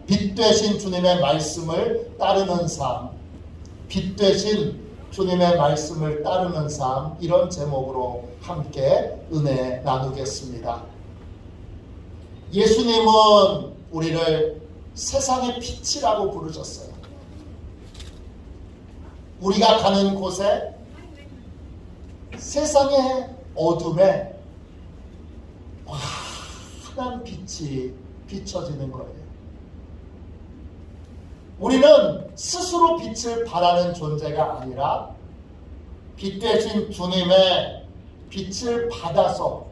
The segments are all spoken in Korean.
빛 되신 주님의 말씀을 따르는 삶, 빛 되신 주님의 말씀을 따르는 삶, 이런 제목으로 함께 은혜 나누겠습니다. 예수님은 우리를 세상의 빛이라고 부르셨어요. 우리가 가는 곳에 세상의 어둠에 환한 빛이 비춰지는 거예요. 우리는 스스로 빛을 발하는 존재가 아니라 빛 대신 주님의 빛을 받아서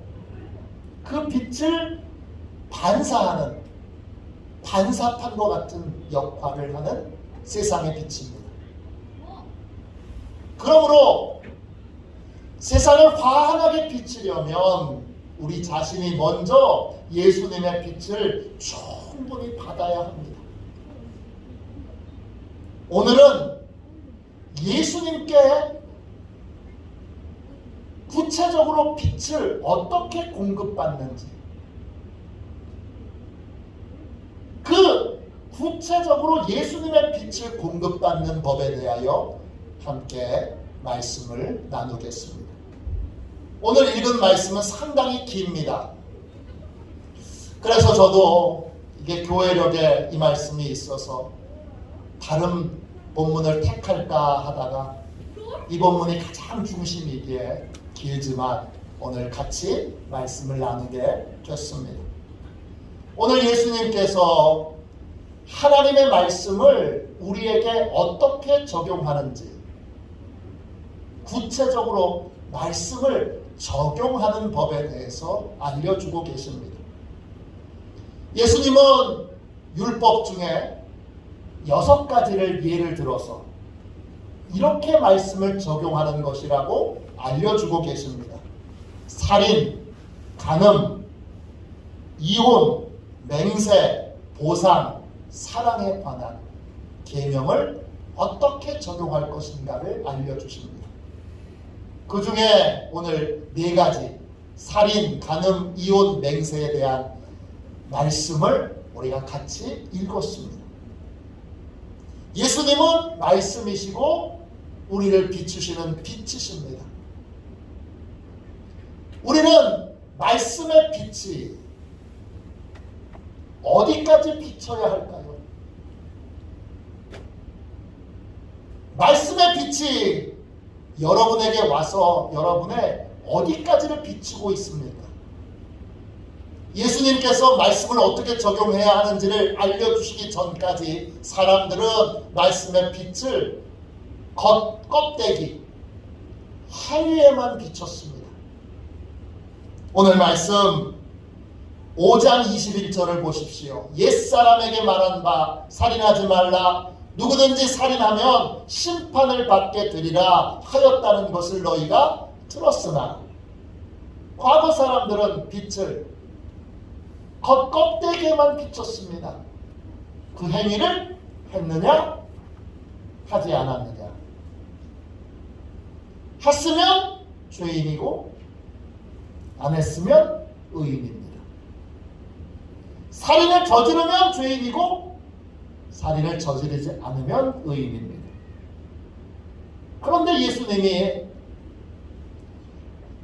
그 빛을 반사하는, 반사판과 같은 역할을 하는 세상의 빛입니다. 그러므로 세상을 환하게 비추려면 우리 자신이 먼저 예수님의 빛을 충분히 받아야 합니다. 오늘은 예수님께 구체적으로 빛을 어떻게 공급받는지, 그 구체적으로 예수님의 빛을 공급받는 법에 대하여 함께 말씀을 나누겠습니다. 오늘 읽은 말씀은 상당히 깁니다. 그래서 저도 이게 교회력에 이 말씀이 있어서 다른 본문을 택할까 하다가 이 본문이 가장 중심이기에 길지만 오늘 같이 말씀을 나누게 됐습니다. 오늘 예수님께서 하나님의 말씀을 우리에게 어떻게 적용하는지, 구체적으로 말씀을 적용하는 법에 대해서 알려주고 계십니다. 예수님은 율법 중에 6가지를 예를 들어서 이렇게 말씀을 적용하는 것이라고 알려주고 계십니다. 살인, 간음, 이혼, 맹세, 보상, 사랑에 관한 계명을 어떻게 적용할 것인가를 알려주십니다. 그 중에 오늘 4가지, 살인, 간음, 이혼, 맹세에 대한 말씀을 우리가 같이 읽었습니다. 예수님은 말씀이시고 우리를 비추시는 빛이십니다. 우리는 말씀의 빛이 어디까지 비춰야 할까요? 말씀의 빛이 여러분에게 와서 여러분의 어디까지를 비추고 있습니까? 예수님께서 말씀을 어떻게 적용해야 하는지를 알려주시기 전까지 사람들은 말씀의 빛을 겉껍데기, 행위에만 비췄습니다. 오늘 말씀 5장 21절을 보십시오. 옛사람에게 말한 바 살인하지 말라, 누구든지 살인하면 심판을 받게 되리라 하였다는 것을 너희가 들었으나, 과거 사람들은 빛을 겉껍데기에만 비췄습니다. 그 행위를 했느냐 하지 않았느냐. 했으면 죄인이고 안 했으면 의인입니다. 살인을 저지르면 죄인이고 살인을 저지르지 않으면 의인입니다. 그런데 예수님이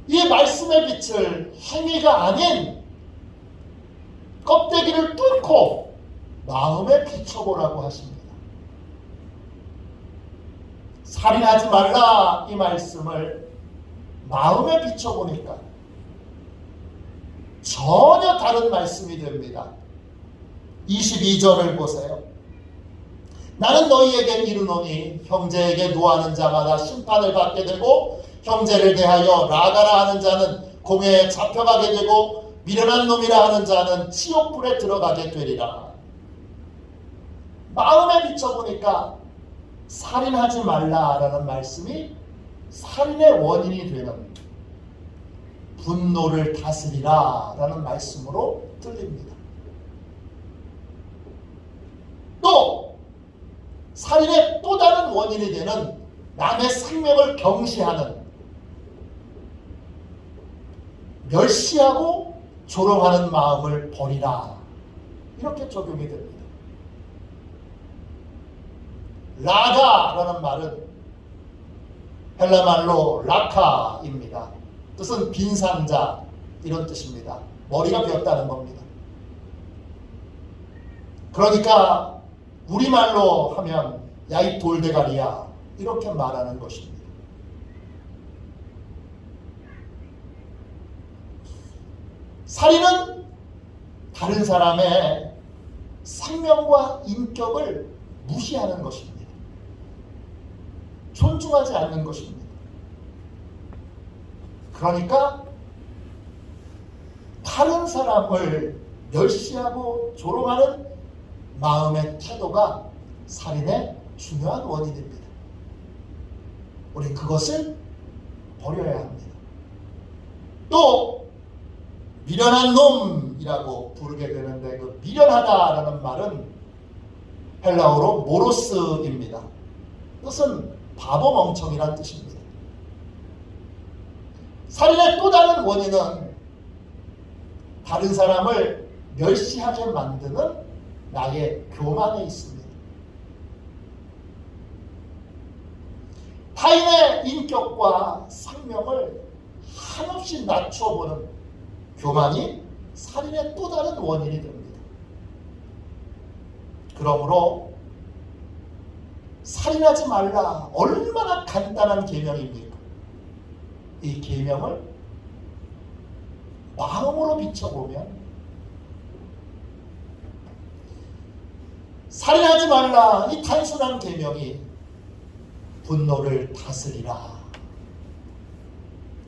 이 말씀의 빛을 행위가 아닌 껍데기를 뚫고 마음에 비춰보라고 하십니다. 살인하지 말라, 이 말씀을 마음에 비춰보니까 전혀 다른 말씀이 됩니다. 22절을 보세요. 나는 너희에게 이르노니 형제에게 노하는 자마다 심판을 받게 되고 형제를 대하여 라가라 하는 자는 공회에 잡혀가게 되고 미련한 놈이라 하는 자는 치욕불에 들어가게 되리라. 마음에 비춰보니까 살인하지 말라라는 말씀이 살인의 원인이 되는 분노를 다스리라 라는 말씀으로 들립니다. 또 살인의 또 다른 원인이 되는 남의 생명을 경시하는, 멸시하고 조롱하는 마음을 버리라 이렇게 적용이 됩니다. 라가라는 말은 헬라 말로 라카입니다. 뜻은 빈상자 이런 뜻입니다. 머리가 비었다는 겁니다. 그러니까 우리말로 하면 야 이 돌대가리야 이렇게 말하는 것입니다. 살인은 다른 사람의 생명과 인격을 무시하는 것입니다. 존중하지 않는 것입니다. 그러니까 다른 사람을 멸시하고 조롱하는 마음의 태도가 살인의 중요한 원인입니다. 우리 그것을 버려야 합니다. 또 미련한 놈이라고 부르게 되는데 그 미련하다라는 말은 헬라어로 모로스입니다. 뜻은 바보 멍청이란 뜻입니다. 살인의 또 다른 원인은 다른 사람을 멸시하게 만드는 나의 교만에 있습니다. 타인의 인격과 생명을 한없이 낮춰보는 교만이 살인의 또 다른 원인이 됩니다. 그러므로 살인하지 말라 얼마나 간단한 계명입니까? 이 계명을 마음으로 비춰보면 살인하지 말라 이 단순한 계명이 분노를 다스리라,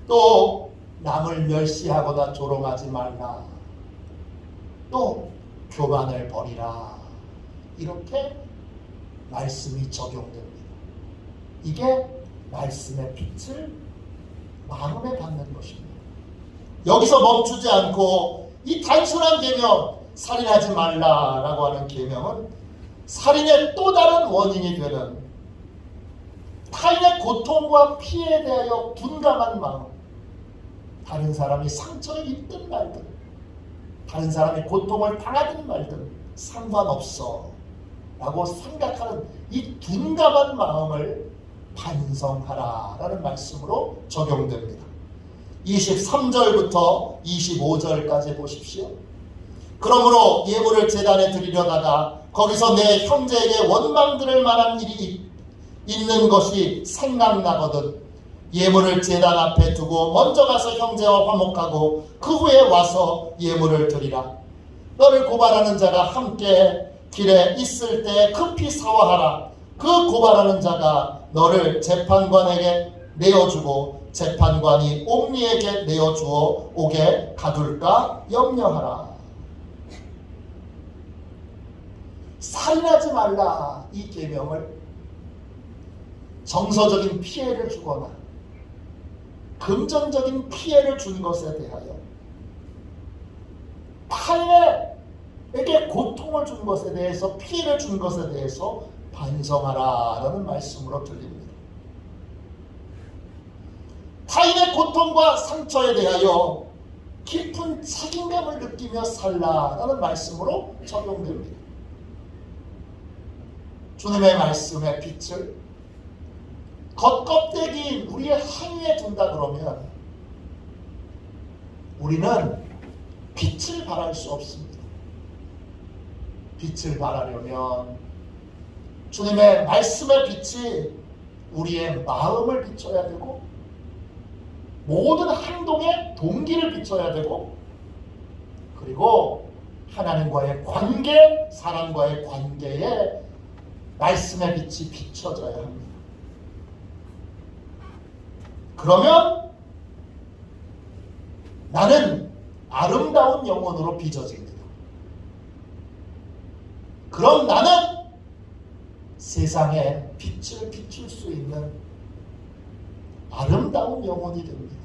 또 남을 멸시하거나 조롱하지 말라, 또 교만을 버리라, 이렇게 말씀이 적용됩니다. 이게 말씀의 빛을 마음에 받는 것입니다. 여기서 멈추지 않고 이 단순한 계명, 살인하지 말라라고 하는 계명은 살인의 또 다른 원인이 되는 타인의 고통과 피해에 대하여 둔감한 마음, 다른 사람이 상처를 입든 말든 다른 사람이 고통을 당하든 말든 상관없어 라고 생각하는 이 둔감한 마음을 반성하라 라는 말씀으로 적용됩니다. 23절부터 25절까지 보십시오. 그러므로 예물을 제단에 드리려다가 거기서 내 형제에게 원망 들을 만한 일이 있는 것이 생각나거든 예물을 제단 앞에 두고 먼저 가서 형제와 화목하고 그 후에 와서 예물을 드리라. 너를 고발하는 자가 함께 길에 있을 때 급히 사화하라. 그 고발하는 자가 너를 재판관에게 내어주고 재판관이 옴니에게 내어주어 오게 가둘까 염려하라. 살인하지 말라 이 계명을 정서적인 피해를 주거나 금전적인 피해를 준 것에 대하여 타인에게 고통을 준 것에 대해서 피해를 준 것에 대해서 반성하라라는 말씀으로 들립니다. 타인의 고통과 상처에 대하여 깊은 책임감을 느끼며 살라라는 말씀으로 적용됩니다. 주님의 말씀의 빛을 겉껍데기인 우리의 행위에 둔다 그러면 우리는 빛을 발할 수 없습니다. 빛을 발하려면 주님의 말씀의 빛이 우리의 마음을 비춰야 되고 모든 행동의 동기를 비춰야 되고 그리고 하나님과의 관계, 사람과의 관계에 말씀의 빛이 비춰져야 합니다. 그러면 나는 아름다운 영혼으로 빚어집니다. 그럼 나는 세상에 빛을 비출 수 있는 아름다운 영혼이 됩니다.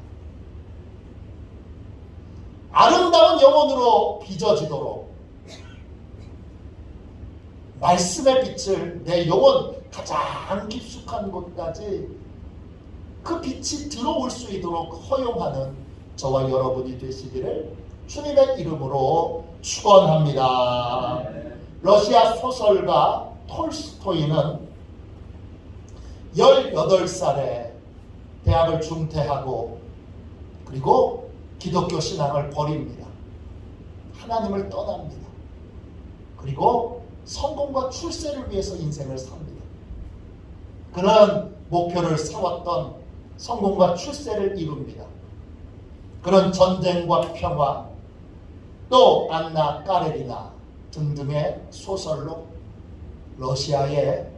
아름다운 영혼으로 빚어지도록 말씀의 빛을 내 영혼 가장 깊숙한 곳까지 그 빛이 들어올 수 있도록 허용하는 저와 여러분이 되시기를 주님의 이름으로 축원합니다. 러시아 소설가 톨스토이는 18살에 대학을 중퇴하고 그리고 기독교 신앙을 버립니다. 하나님을 떠납니다. 그리고 성공과 출세를 위해서 인생을 삽니다. 그는 목표를 세웠던 성공과 출세를 이룹니다. 그는 전쟁과 평화, 또 안나 까레리나 등등의 소설로 러시아의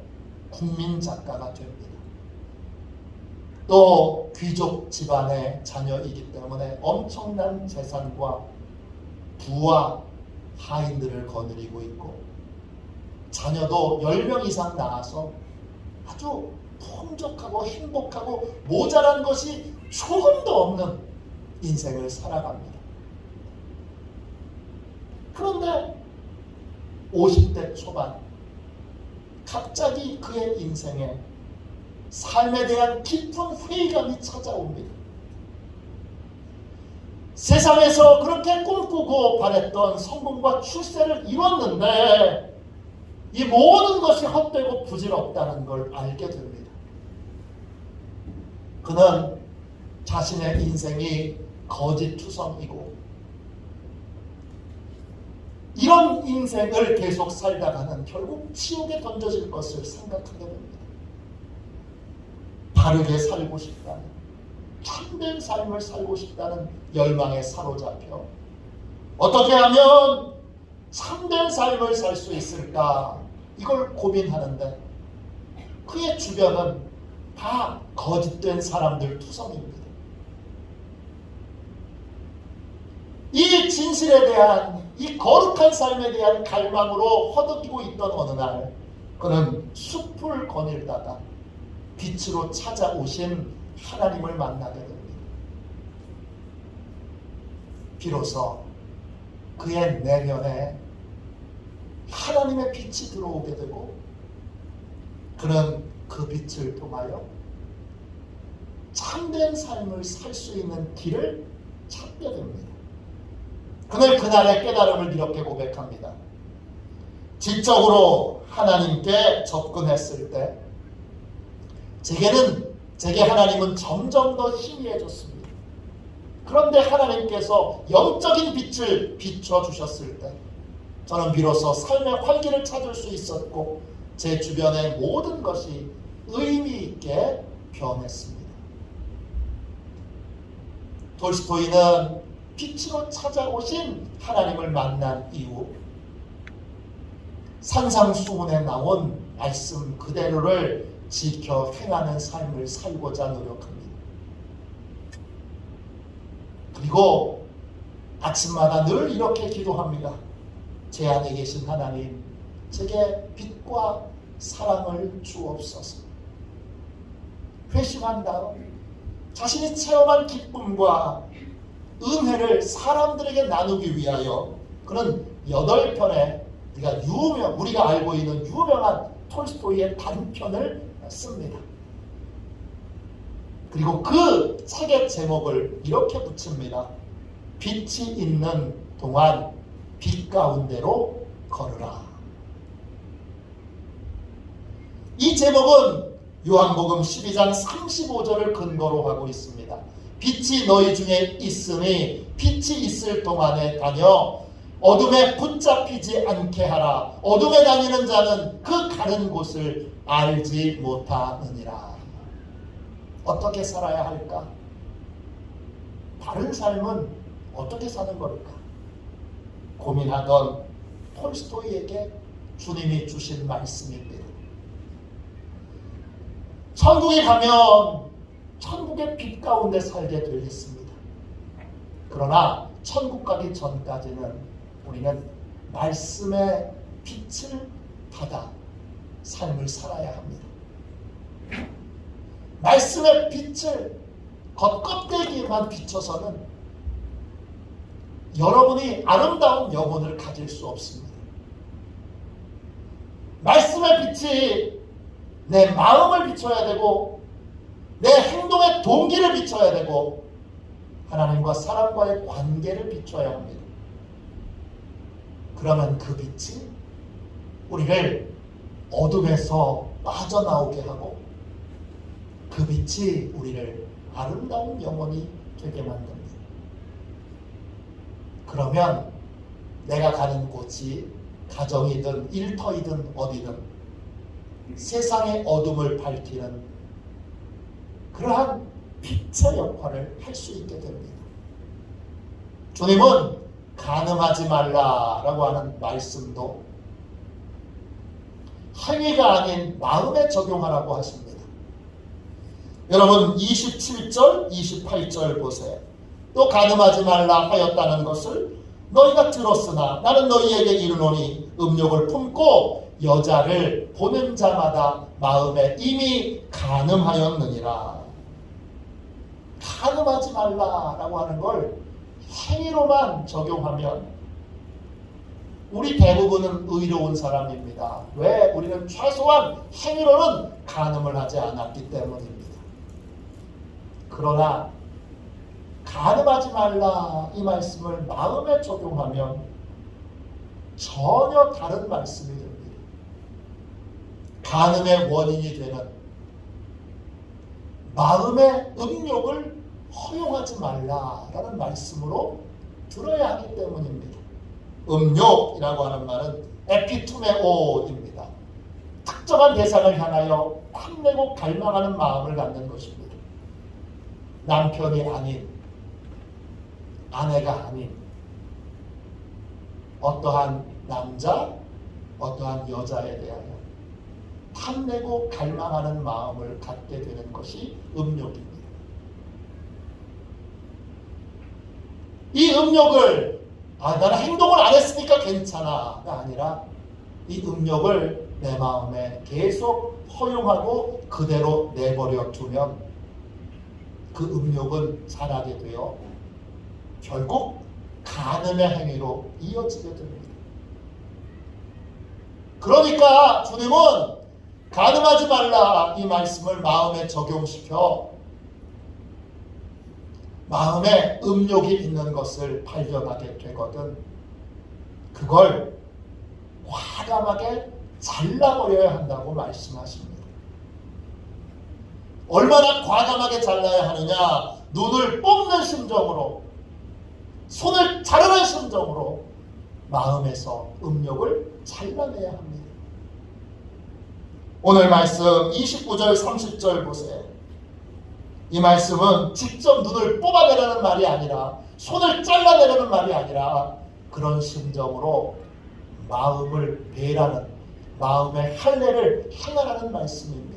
국민 작가가 됩니다. 또 귀족 집안의 자녀이기 때문에 엄청난 재산과 부와 하인들을 거느리고 있고 자녀도 10명 이상 낳아서 아주 풍족하고 행복하고 모자란 것이 조금도 없는 인생을 살아갑니다. 그런데 50대 초반 갑자기 그의 인생에 삶에 대한 깊은 회의감이 찾아옵니다. 세상에서 그렇게 꿈꾸고 바랬던 성공과 출세를 이뤘는데 이 모든 것이 헛되고 부질없다는 걸 알게 됩니다. 그는 자신의 인생이 거짓투성이고 이런 인생을 계속 살다가는 결국 지옥에 던져질 것을 생각하게 됩니다. 바르게 살고 싶다는, 참된 삶을 살고 싶다는 열망에 사로잡혀 어떻게 하면 참된 삶을 살 수 있을까 이걸 고민하는데 그의 주변은 다 거짓된 사람들 투성입니다. 이 진실에 대한, 이 거룩한 삶에 대한 갈망으로 허덕이고 있던 어느 날 그는 숲을 거닐다가 빛으로 찾아오신 하나님을 만나게 됩니다. 비로소 그의 내면에 하나님의 빛이 들어오게 되고 그는 그 빛을 통하여 참된 삶을 살 수 있는 길을 찾게 됩니다. 그는 그날의 깨달음을 이렇게 고백합니다. 지적으로 하나님께 접근했을 때 제게 하나님은 점점 더 희미해졌습니다. 그런데 하나님께서 영적인 빛을 비춰주셨을 때 저는 비로소 삶의 활기를 찾을 수 있었고 제 주변의 모든 것이 의미 있게 변했습니다. 톨스토이는 빛으로 찾아오신 하나님을 만난 이후 산상수훈에 나온 말씀 그대로를 지켜 행하는 삶을 살고자 노력합니다. 그리고 아침마다 늘 이렇게 기도합니다. 제 안에 계신 하나님, 제게 빛과 사랑을 주옵소서. 회심한 다음 자신이 체험한 기쁨과 은혜를 사람들에게 나누기 위하여 그는 8편의 우리가 알고 있는 유명한 톨스토이의 단편을 씁니다. 그리고 그 책의 제목을 이렇게 붙입니다. 빛이 있는 동안 빛 가운데로 걸으라. 이 제목은 요한복음 12장 35절을 근거로 하고 있습니다. 빛이 너희 중에 있으니 빛이 있을 동안에 다녀 어둠에 붙잡히지 않게 하라. 어둠에 다니는 자는 그 가는 곳을 알지 못하느니라. 어떻게 살아야 할까? 바른 삶은 어떻게 사는 걸까? 고민하던 톨스토이에게 주님이 주신 말씀입니다. 천국에 가면 천국의 빛 가운데 살게 되겠습니다. 그러나 천국 가기 전까지는 우리는 말씀의 빛을 받아 삶을 살아야 합니다. 말씀의 빛을 겉껍데기에만 비춰서는 여러분이 아름다운 영혼을 가질 수 없습니다. 말씀의 빛이 내 마음을 비춰야 되고 내 행동의 동기를 비춰야 되고 하나님과 사람과의 관계를 비춰야 합니다. 그러면 그 빛이 우리를 어둠에서 빠져나오게 하고 그 빛이 우리를 아름다운 영혼이 되게 만듭니다. 그러면 내가 가는 곳이 가정이든 일터이든 어디든 세상의 어둠을 밝히는 그러한 빛의 역할을 할 수 있게 됩니다. 주님은 간음하지 말라라고 하는 말씀도 행위가 아닌 마음에 적용하라고 하십니다. 여러분 27절, 28절 보세요. 또 간음하지 말라 하였다는 것을 너희가 들었으나 나는 너희에게 이르노니 음욕을 품고 여자를 보는 자마다 마음에 이미 간음하였느니라. 간음하지 말라라고 하는 걸 행위로만 적용하면 우리 대부분은 의로운 사람입니다. 왜? 우리는 최소한 행위로는 간음을 하지 않았기 때문입니다. 그러나 간음하지 말라 이 말씀을 마음에 적용하면 전혀 다른 말씀이 됩니다. 간음의 원인이 되는 마음의 음욕을 허용하지 말라라는 말씀으로 들어야 하기 때문입니다. 음욕이라고 하는 말은 에피투메오입니다. 특정한 대상을 향하여 탐내고 갈망하는 마음을 갖는 것입니다. 남편이 아닌, 아내가 아닌 어떠한 남자, 어떠한 여자에 대하여 탐내고 갈망하는 마음을 갖게 되는 것이 음욕입니다. 이 음욕을 나는 행동을 안 했으니까 괜찮아가 아니라 이 음욕을 내 마음에 계속 허용하고 그대로 내버려 두면 그 음욕은 자라게 되어 결국 간음의 행위로 이어지게 됩니다. 그러니까 주님은 간음하지 말라 이 말씀을 마음에 적용시켜 마음에 음욕이 있는 것을 발견하게 되거든 그걸 과감하게 잘라버려야 한다고 말씀하십니다. 얼마나 과감하게 잘라야 하느냐? 눈을 뽑는 심정으로, 손을 자르는 심정으로 마음에서 음욕을 잘라내야 합니다. 오늘 말씀 29절 30절 보세요. 이 말씀은 직접 눈을 뽑아내라는 말이 아니라 손을 잘라내라는 말이 아니라 그런 심정으로 마음을 배라는 마음의 할례를 행하라는 말씀입니다.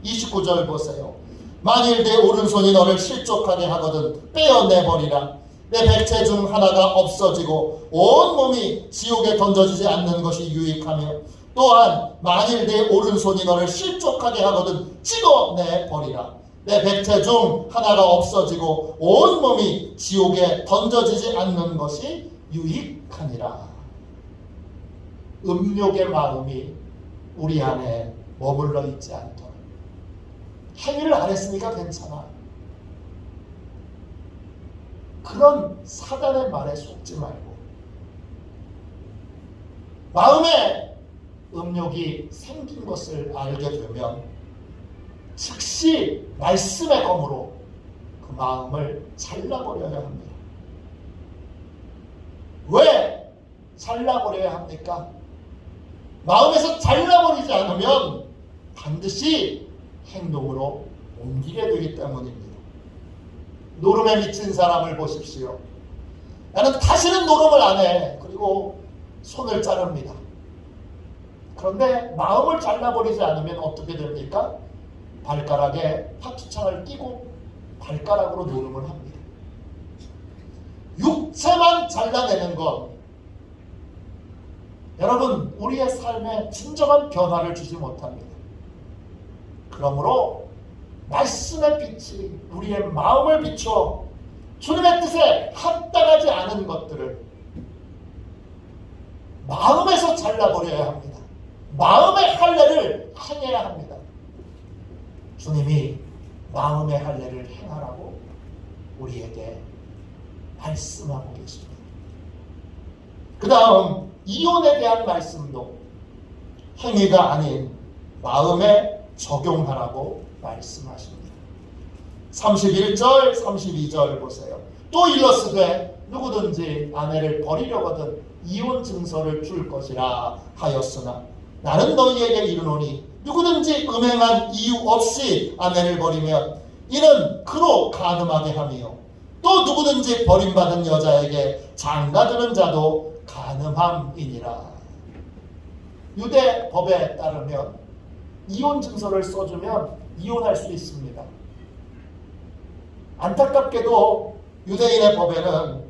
29절 보세요. 만일 내 오른손이 너를 실족하게 하거든 빼어내버리라. 내 백체 중 하나가 없어지고 온 몸이 지옥에 던져지지 않는 것이 유익하며 또한 만일 내 오른손이 너를 실족하게 하거든 찍어내버리라. 내 백체 중 하나가 없어지고 온 몸이 지옥에 던져지지 않는 것이 유익하니라. 음욕의 마음이 우리 안에 머물러 있지 않도록 행위를 안 했으니까 괜찮아. 그런 사단의 말에 속지 말고 마음에 음욕이 생긴 것을 알게 되면 즉시 말씀의 검으로 그 마음을 잘라버려야 합니다. 왜 잘라버려야 합니까? 마음에서 잘라버리지 않으면 반드시 행동으로 옮기게 되기 때문입니다. 노름에 미친 사람을 보십시오. 나는 다시는 노름을 안 해. 그리고 손을 자릅니다. 그런데 마음을 잘라버리지 않으면 어떻게 됩니까? 발가락에 파투창을 끼고 발가락으로 노름을 합니다. 육체만 잘라내는 것, 여러분 우리의 삶에 진정한 변화를 주지 못합니다. 그러므로 말씀의 빛이 우리의 마음을 비추어 주님의 뜻에 합당하지 않은 것들을 마음에서 잘라버려야 합니다. 마음의 할례를 행해야 합니다. 주님이 마음의 할례를 행하라고 우리에게 말씀하고 계십니다. 그 다음 이혼에 대한 말씀도 행위가 아닌 마음에 적용하라고 말씀하십니다. 31절, 32절 보세요. 또 일러스되 누구든지 아내를 버리려거든 이혼 증서를 줄 것이라 하였으나 나는 너희에게 이르노니 누구든지 음행한 이유 없이 아내를 버리면 이는 그로 간음하게 하며 또 누구든지 버림받은 여자에게 장가드는 자도 간음함이니라. 유대 법에 따르면 이혼 증서를 써주면 이혼할 수 있습니다. 안타깝게도 유대인의 법에는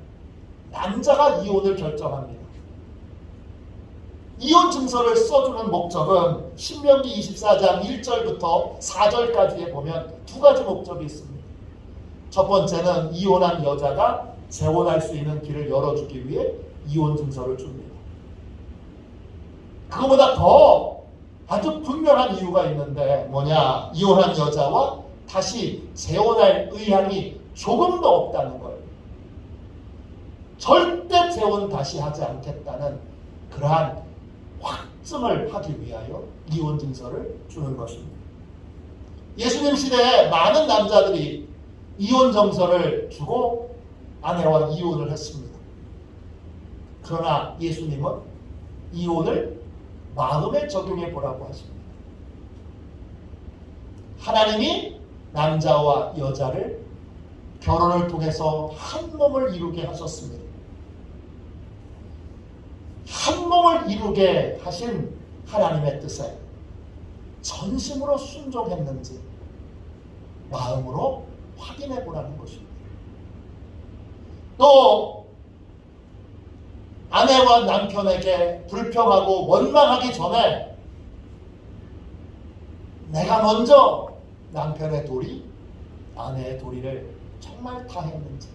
남자가 이혼을 결정합니다. 이혼 증서를 써주는 목적은 신명기 24장 1절부터 4절까지에 보면 두 가지 목적이 있습니다. 첫 번째는 이혼한 여자가 재혼할 수 있는 길을 열어주기 위해 이혼 증서를 줍니다. 그거보다 더 아주 분명한 이유가 있는데 뭐냐? 이혼한 여자와 다시 재혼할 의향이 조금도 없다는 거예요. 절대 재혼 다시 하지 않겠다는 그러한 확증을 하기 위하여 이혼 증서를 주는 것입니다. 예수님 시대에 많은 남자들이 이혼 증서를 주고 아내와 이혼을 했습니다. 그러나 예수님은 이혼을 마음에 적용해 보라고 하십니다. 하나님이 남자와 여자를 결혼을 통해서 한 몸을 이루게 하셨습니다. 한 몸을 이루게 하신 하나님의 뜻에 전심으로 순종했는지 마음으로 확인해 보라는 것입니다. 또 아내와 남편에게 불평하고 원망하기 전에 내가 먼저 남편의 도리, 아내의 도리를 정말 다 했는지,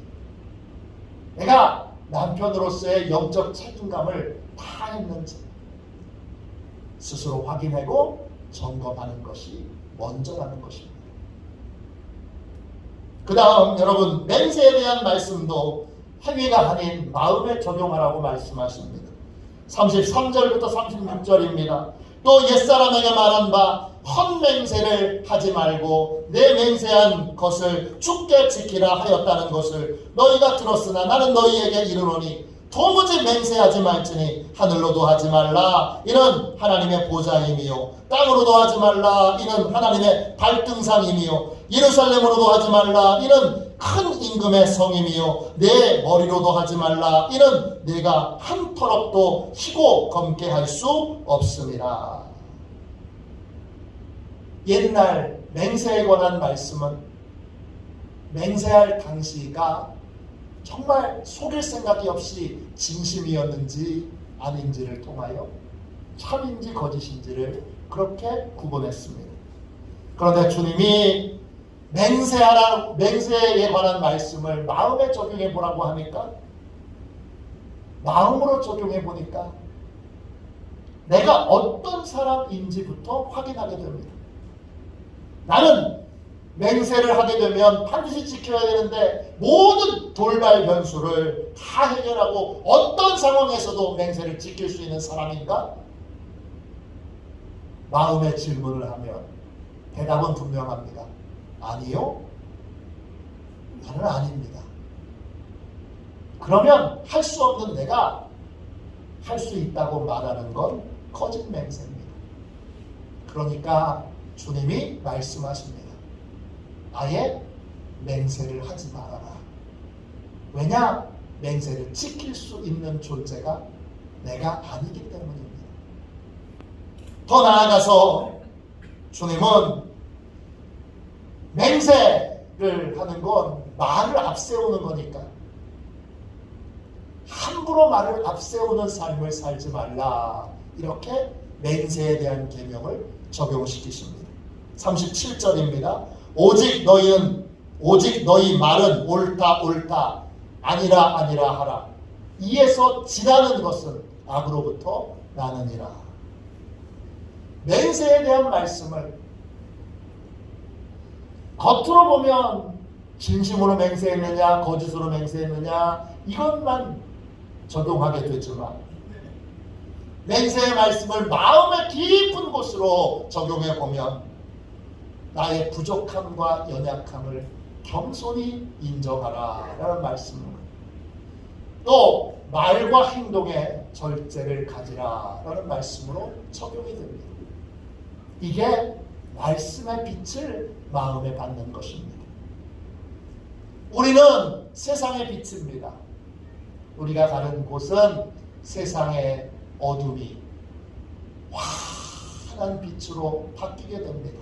내가 남편으로서의 영적 책임감을 다 했는지 스스로 확인하고 점검하는 것이 먼저라는 것입니다. 그 다음 여러분 맹세에 대한 말씀도 행위가 아닌 마음에 적용하라고 말씀하십니다. 33절부터 36절입니다. 또 옛사람에게 말한 바 헛맹세를 하지 말고 내 맹세한 것을 굳게 지키라 하였다는 것을 너희가 들었으나 나는 너희에게 이르노니 도무지 맹세하지 말지니 하늘로도 하지 말라 이는 하나님의 보좌임이요 땅으로도 하지 말라 이는 하나님의 발등상임이요 예루살렘으로도 하지 말라 이는 큰 임금의 성임이요 내 머리로도 하지 말라 이는 내가 한 터럭도 희고 검게 할 수 없음이라. 옛날 맹세에 관한 말씀은 맹세할 당시가 정말 속일 생각이 없이 진심이었는지 아닌지를 통하여 참인지 거짓인지를 그렇게 구분했습니다. 그런데 주님이 맹세에 관한 말씀을 마음에 적용해 보라고 하니까 마음으로 적용해 보니까 내가 어떤 사람인지부터 확인하게 됩니다. 나는 맹세를 하게 되면 반드시 지켜야 되는데 모든 돌발 변수를 다 해결하고 어떤 상황에서도 맹세를 지킬 수 있는 사람인가? 마음의 질문을 하면 대답은 분명합니다. 아니요. 나는 아닙니다. 그러면 할 수 없는 내가 할 수 있다고 말하는 건 거짓 맹세입니다. 그러니까 주님이 말씀하십니다. 아예 맹세를 하지 말아라. 왜냐? 맹세를 지킬 수 있는 존재가 내가 아니기 때문입니다. 더 나아가서 주님은 맹세를 하는 건 말을 앞세우는 거니까 함부로 말을 앞세우는 삶을 살지 말라. 이렇게 맹세에 대한 계명을 적용시키십니다. 37절입니다. 오직 너희 말은 옳다 아니라 하라. 이에서 지나는 것은 악으로부터 나느니라. 맹세에 대한 말씀을 겉으로 보면 진심으로 맹세했느냐 거짓으로 맹세했느냐 이것만 적용하게 되지만 맹세의 말씀을 마음의 깊은 곳으로 적용해 보면 나의 부족함과 연약함을 겸손히 인정하라 라는 말씀입니다. 또 말과 행동에 절제를 가지라 라는 말씀으로 적용이 됩니다. 이게 말씀의 빛을 마음에 받는 것입니다. 우리는 세상의 빛입니다. 우리가 가는 곳은 세상의 어둠이 환한 빛으로 바뀌게 됩니다.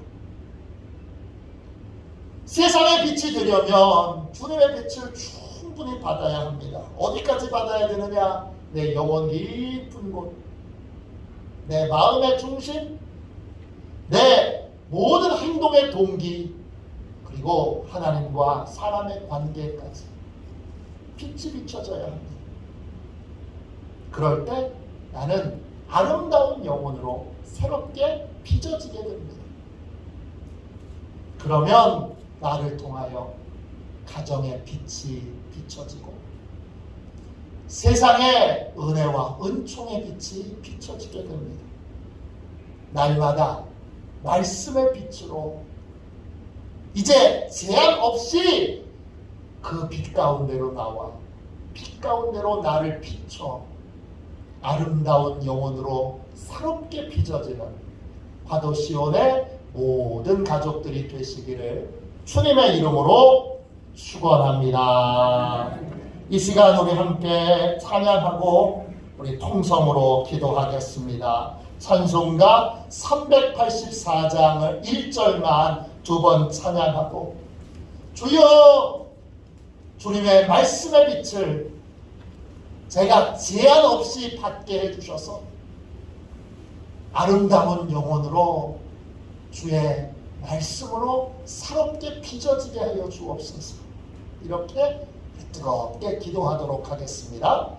세상의 빛이 되려면 주님의 빛을 충분히 받아야 합니다. 어디까지 받아야 되느냐? 내 영혼 깊은 곳, 내 마음의 중심, 내 모든 행동의 동기, 그리고 하나님과 사람의 관계까지 빛이 비춰져야 합니다. 그럴 때 나는 아름다운 영혼으로 새롭게 빚어지게 됩니다. 그러면 나를 통하여 가정의 빛이 비춰지고 세상의 은혜와 은총의 빛이 비춰지게 됩니다. 날마다 말씀의 빛으로 이제 제한 없이 그 빛 가운데로 나와 빛 가운데로 나를 비춰 아름다운 영혼으로 새롭게 빚어지는 화도시온의 모든 가족들이 되시기를 주님의 이름으로 축원합니다. 이 시간 우리 함께 찬양하고 우리 통성으로 기도하겠습니다. 찬송가 384장을 1절만 두 번 찬양하고 주여 주님의 말씀의 빛을 제가 제한 없이 받게 해주셔서 아름다운 영혼으로 주의 말씀으로 새롭게 빚어지게 하여 주옵소서. 이렇게 뜨겁게 기도하도록 하겠습니다.